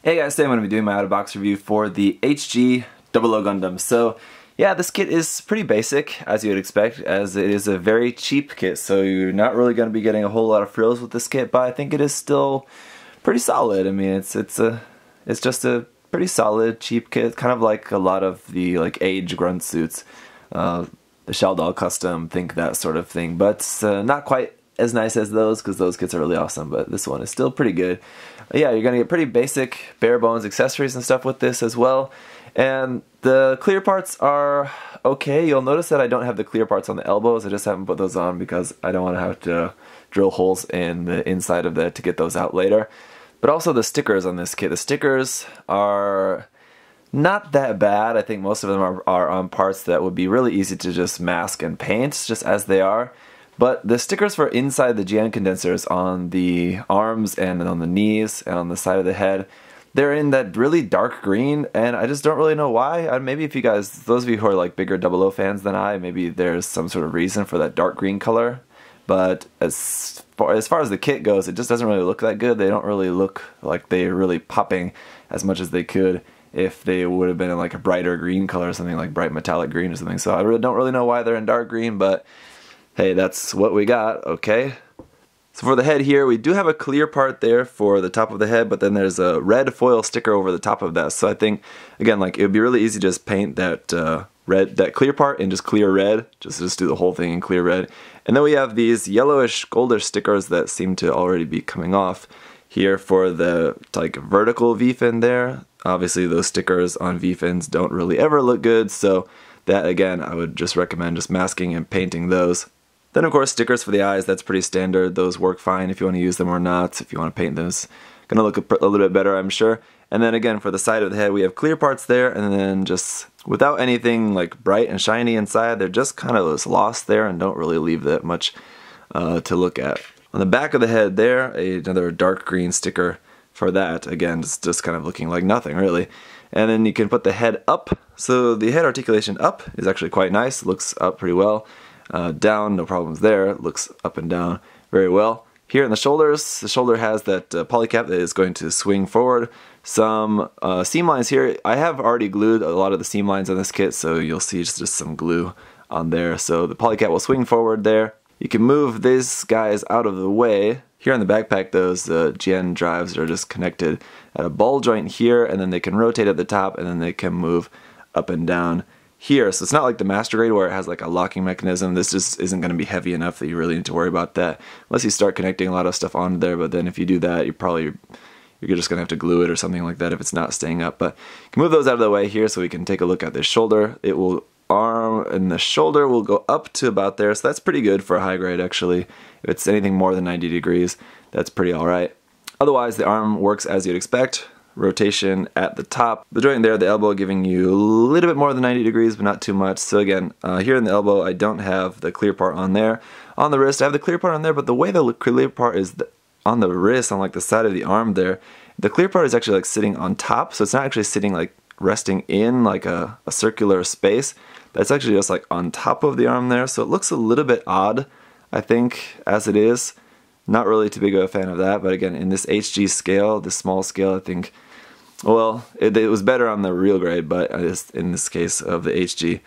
Hey guys, today I'm going to be doing my out-of-box review for the HG 00 Gundam. So yeah, this kit is pretty basic, as you would expect, as it is a very cheap kit, so you're not really going to be getting a whole lot of frills with this kit, but I think it is still pretty solid. I mean, it's just a pretty solid, cheap kit, kind of like a lot of the Age grunt suits, the Shell Doll Custom, think that sort of thing, but not quite as nice as those, because those kits are really awesome, but this one is still pretty good. Yeah, you're gonna get pretty basic, bare bones accessories and stuff with this as well. And the clear parts are okay. You'll notice that I don't have the clear parts on the elbows. I just haven't put those on because I don't want to have to drill holes in the inside of that to get those out later. But also the stickers on this kit. The stickers are not that bad. I think most of them are on parts that would be really easy to just mask and paint just as they are. But the stickers for inside the GN condensers on the arms and on the knees and on the side of the head, they're in that really dark green, and I just don't really know why. Maybe if you guys, those of you who are like bigger 00 fans than I, maybe there's some sort of reason for that dark green color. But as far as the kit goes, it just doesn't really look that good. They don't really look like they're really popping as much as they could if they would have been in like a brighter green color or something, like bright metallic green or something. So I really don't really know why they're in dark green, but hey, that's what we got, okay? So for the head here, we do have a clear part there for the top of the head, but then there's a red foil sticker over the top of that. So I think, again, like it would be really easy to just paint that that clear part in just clear red, just do the whole thing in clear red. And then we have these yellowish, goldish stickers that seem to already be coming off here for the like vertical V-fin there. Obviously those stickers on V-fins don't really ever look good, so that again, I would just recommend just masking and painting those. Then of course stickers for the eyes, that's pretty standard. Those work fine if you want to use them or not. If you want to paint those, gonna look a little bit better, I'm sure. And then again, for the side of the head, we have clear parts there, and then just without anything like bright and shiny inside, they're just kind of just lost there and don't really leave that much to look at. On the back of the head there, another dark green sticker for that. Again, it's just kind of looking like nothing really. And then you can put the head up. So the head articulation up is actually quite nice, looks up pretty well. Down, no problems there. It looks up and down very well. Here in the shoulders, the shoulder has that polycap that is going to swing forward. Some seam lines here. I have already glued a lot of the seam lines on this kit, so you'll see just some glue on there. So the polycap will swing forward there. You can move these guys out of the way. Here on the backpack, those GN drives are just connected at a ball joint here, and then they can rotate at the top, and then they can move up and down here. So it's not like the Master Grade where it has like a locking mechanism. This just isn't going to be heavy enough that you really need to worry about that unless you start connecting a lot of stuff onto there. But then if you do that, you're just going to have to glue it or something like that if it's not staying up. But you can move those out of the way here so we can take a look at this shoulder. It will arm and the shoulder will go up to about there, so that's pretty good for a high grade actually. If it's anything more than 90 degrees, that's pretty alright. Otherwise the arm works as you'd expect. Rotation at the top. The joint there, the elbow, giving you a little bit more than 90 degrees, but not too much. So again, here in the elbow, I don't have the clear part on there. On the wrist, I have the clear part on there, but the way the clear part is on the wrist, on like the side of the arm there, the clear part is actually like sitting on top, so it's not actually sitting like resting in like a circular space. That's actually just like on top of the arm there, so it looks a little bit odd, I think, as it is. Not really too big of a fan of that, but again, in this HG scale, this small scale, I think, well, it was better on the real grade, but in this case of the HG,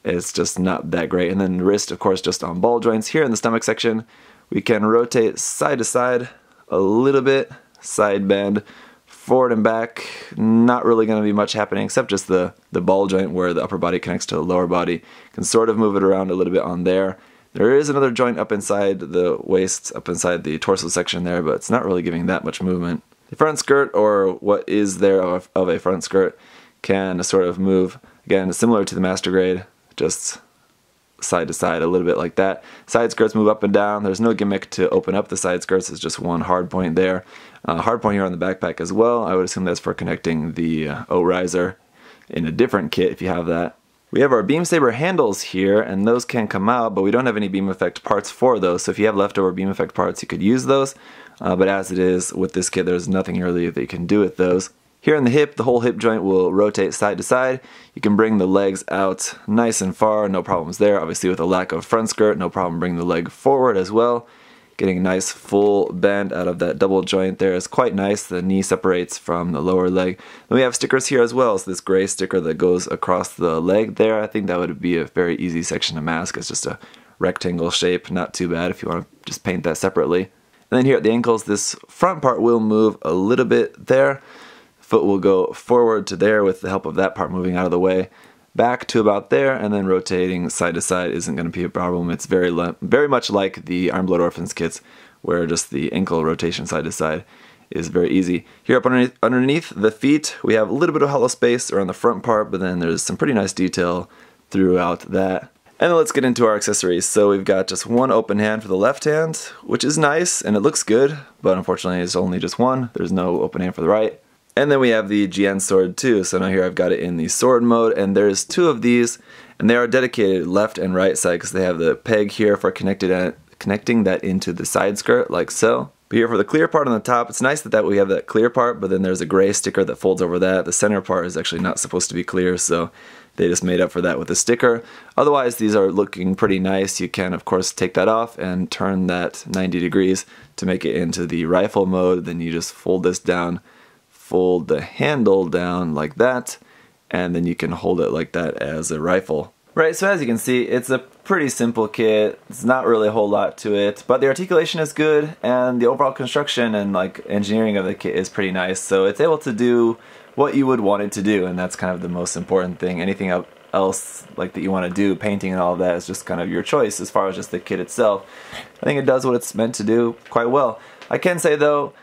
it's just not that great. And then the wrist, of course, just on ball joints. Here in the stomach section, we can rotate side to side a little bit, side bend, forward and back. Not really going to be much happening except just the ball joint where the upper body connects to the lower body. You can sort of move it around a little bit on there. There is another joint up inside the waist, up inside the torso section there, but it's not really giving that much movement. The front skirt, or what is there of a front skirt, can sort of move, again, similar to the Master Grade, just side to side a little bit like that. Side skirts move up and down. There's no gimmick to open up the side skirts. It's just one hard point there. Hard point here on the backpack as well. I would assume that's for connecting the O-riser in a different kit if you have that. We have our Beam Saber handles here, and those can come out, but we don't have any beam effect parts for those. So if you have leftover beam effect parts, you could use those. But as it is with this kit, there's nothing really that you can do with those. Here in the hip, the whole hip joint will rotate side to side. You can bring the legs out nice and far, no problems there. Obviously with a lack of front skirt, no problem bringing the leg forward as well. Getting a nice full bend out of that double joint there is quite nice. The knee separates from the lower leg. Then we have stickers here as well. So this gray sticker that goes across the leg there, I think that would be a very easy section to mask. It's just a rectangle shape, not too bad if you want to just paint that separately. And then here at the ankles, this front part will move a little bit there. Foot will go forward to there with the help of that part moving out of the way. Back to about there, and then rotating side to side isn't going to be a problem. It's very much like the Iron Blood Orphans kits, where just the ankle rotation side to side is very easy. Here up underneath the feet, we have a little bit of hollow space around the front part, but then there's some pretty nice detail throughout that. And then let's get into our accessories. So we've got just one open hand for the left hand, which is nice, and it looks good, but unfortunately it's only just one. There's no open hand for the right. And then we have the GN sword too, so now here I've got it in the sword mode, and there's two of these, and they are dedicated left and right side because they have the peg here for connecting that into the side skirt like so. But here for the clear part on the top, it's nice that we have that clear part, but then there's a gray sticker that folds over that. The center part is actually not supposed to be clear, so they just made up for that with a sticker. Otherwise, these are looking pretty nice. You can, of course, take that off and turn that 90 degrees to make it into the rifle mode. Then you just fold this down, fold the handle down like that, and then you can hold it like that as a rifle. Right, so as you can see, it's a pretty simple kit. It's not really a whole lot to it, but the articulation is good, and the overall construction and like engineering of the kit is pretty nice. So it's able to do what you would want it to do, and that's kind of the most important thing. Anything else like that you want to do, painting and all of that, is just kind of your choice as far as just the kit itself. I think it does what it's meant to do quite well. I can say though,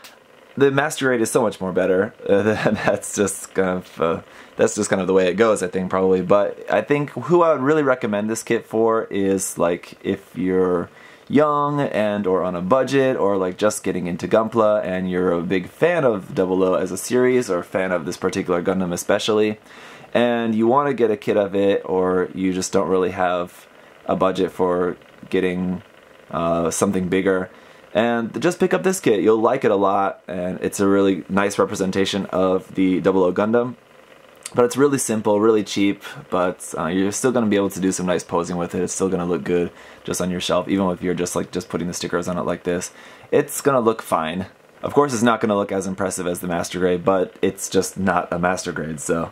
the master grade is so much more better. That's just kind of the way it goes, I think, probably. But I think who I would really recommend this kit for is like if you're young and or on a budget, or like just getting into Gunpla and you're a big fan of 00 as a series, or a fan of this particular Gundam especially, and you want to get a kit of it, or you just don't really have a budget for getting something bigger, and just pick up this kit. You'll like it a lot, and it's a really nice representation of the 00 Gundam. But it's really simple, really cheap, but you're still going to be able to do some nice posing with it. It's still going to look good just on your shelf, even if you're just putting the stickers on it like this. It's going to look fine. Of course, it's not going to look as impressive as the master grade, but it's just not a master grade, so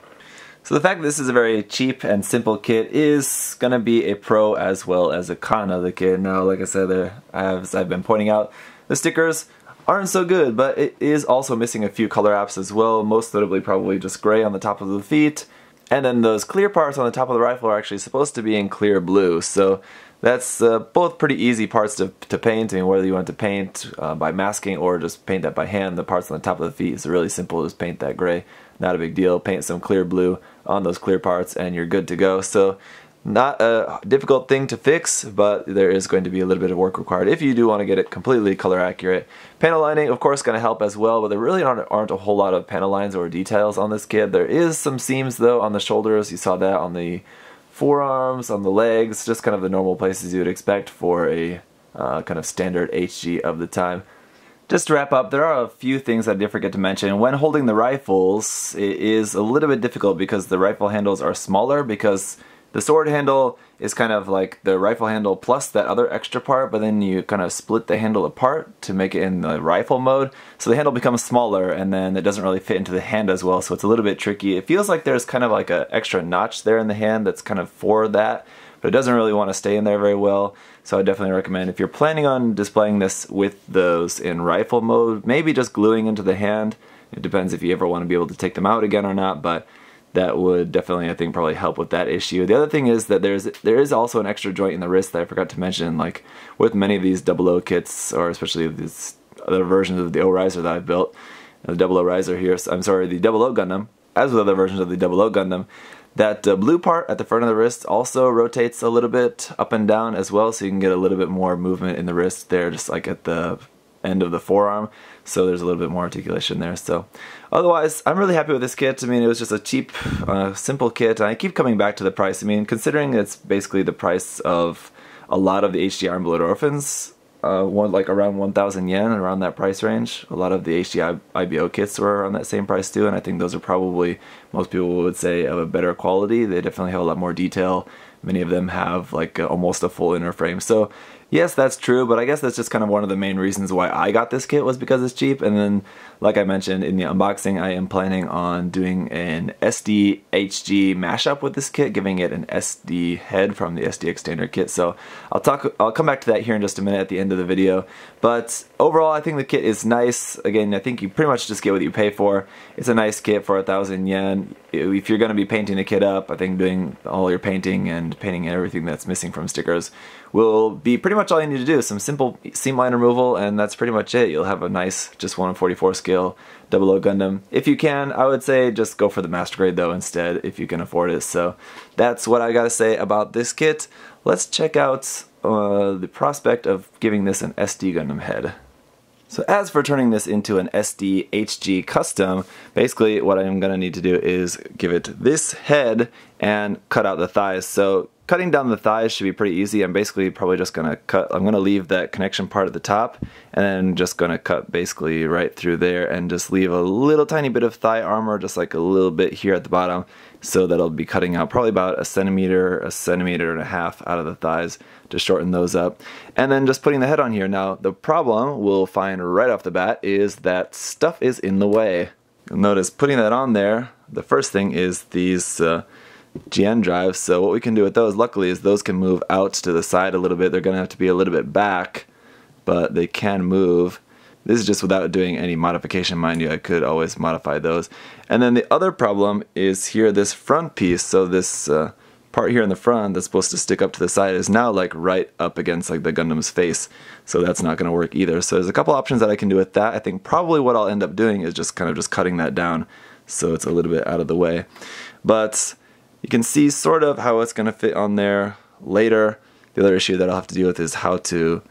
the fact that this is a very cheap and simple kit is going to be a pro as well as a con of the kit. Now, like I said, as I've been pointing out, the stickers aren't so good, but it is also missing a few color apps as well, most notably probably just gray on the top of the feet. And then those clear parts on the top of the rifle are actually supposed to be in clear blue, so that's both pretty easy parts to paint. I mean, whether you want to paint by masking or just paint that by hand, the parts on the top of the feet is really simple. Just paint that gray, not a big deal. Paint some clear blue on those clear parts and you're good to go. So not a difficult thing to fix, but there is going to be a little bit of work required if you do want to get it completely color accurate. Panel lining, of course, going to help as well, but there really aren't a whole lot of panel lines or details on this kit. There is some seams though on the shoulders. You saw that on the forearms, on the legs, just kind of the normal places you would expect for a kind of standard HG of the time. Just to wrap up, there are a few things I did forget to mention. When holding the rifles, it is a little bit difficult because the rifle handles are smaller, because the sword handle is kind of like the rifle handle plus that other extra part, but then you kind of split the handle apart to make it in the rifle mode. So the handle becomes smaller, and then it doesn't really fit into the hand as well, so it's a little bit tricky. It feels like there's kind of like an extra notch there in the hand that's kind of for that, but it doesn't really want to stay in there very well. So I definitely recommend, if you're planning on displaying this with those in rifle mode, maybe just gluing into the hand. It depends if you ever want to be able to take them out again or not, but that would definitely, I think, probably help with that issue. The other thing is that there is also an extra joint in the wrist that I forgot to mention. Like with many of these 00 kits, or especially these other versions of the O Riser that I've built, the 00 Riser here, I'm sorry, the 00 Gundam, as with other versions of the 00 Gundam, that blue part at the front of the wrist also rotates a little bit up and down as well, so you can get a little bit more movement in the wrist there, just like at the end of the forearm, so there's a little bit more articulation there. So otherwise, I'm really happy with this kit. I mean, it was just a cheap, simple kit, and I keep coming back to the price. I mean, considering it's basically the price of a lot of the HD Iron Blood Orphans, like around 1,000 yen, around that price range. A lot of the HD IBO kits were around that same price too, and I think those are probably, most people would say, of a better quality. They definitely have a lot more detail, many of them have like almost a full inner frame. So yes, that's true, but I guess that's just kind of one of the main reasons why I got this kit, was because it's cheap. And then, like I mentioned in the unboxing, I am planning on doing an SD HG mashup with this kit, giving it an SD head from the SD extender kit. So I'll come back to that here in just a minute at the end of the video. But overall, I think the kit is nice. Again, I think you pretty much just get what you pay for. It's a nice kit for 1,000 yen. If you're going to be painting a kit up, I think doing all your painting and painting everything that's missing from stickers will be pretty much all you need to do. Some simple seam line removal, and that's pretty much it. You'll have a nice, just 1/44 scale 00 Gundam. If you can, I would say just go for the master grade though instead, if you can afford it. So that's what I gotta say about this kit. Let's check out the prospect of giving this an SD Gundam head. So as for turning this into an SD HG custom, basically what I'm going to need to do is give it this head and cut out the thighs. So cutting down the thighs should be pretty easy. I'm basically probably just going to I'm going to leave that connection part at the top, and then just going to cut basically right through there and just leave a little tiny bit of thigh armor, just like a little bit here at the bottom. So that'll be cutting out probably about a centimeter and a half out of the thighs to shorten those up. And then just putting the head on here. Now the problem we'll find right off the bat is that stuff is in the way. You'll notice putting that on there, the first thing is these GN drives. So what we can do with those, luckily, is those can move out to the side a little bit. They're going to have to be a little bit back, but they can move. This is just without doing any modification, mind you. I could always modify those. And then the other problem is here, this front piece. So this part here in the front that's supposed to stick up to the side is now like right up against like the Gundam's face. So that's not going to work either. So there's a couple options that I can do with that. I think probably what I'll end up doing is just kind of just cutting that down so it's a little bit out of the way. But you can see sort of how it's going to fit on there later. The other issue that I'll have to deal with is how to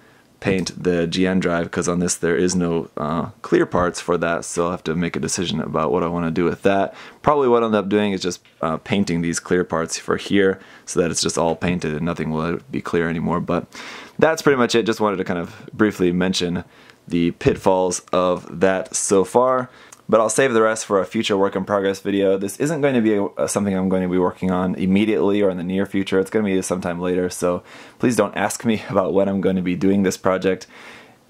paint the GN drive, because on this there is no clear parts for that, so I'll have to make a decision about what I want to do with that. Probably what I'll end up doing is just painting these clear parts for here so that it's just all painted and nothing will be clear anymore. But that's pretty much it. Just wanted to kind of briefly mention the pitfalls of that so far. But I'll save the rest for a future work in progress video. This isn't going to be something I'm going to be working on immediately or in the near future. It's going to be sometime later, so please don't ask me about when I'm going to be doing this project.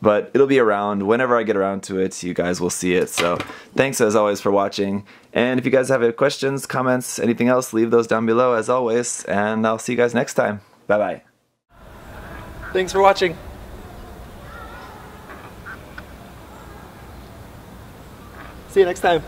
But it'll be around. Whenever I get around to it, you guys will see it. So thanks as always for watching. And if you guys have any questions, comments, anything else, leave those down below as always. And I'll see you guys next time. Bye-bye. Thanks for watching. See you next time.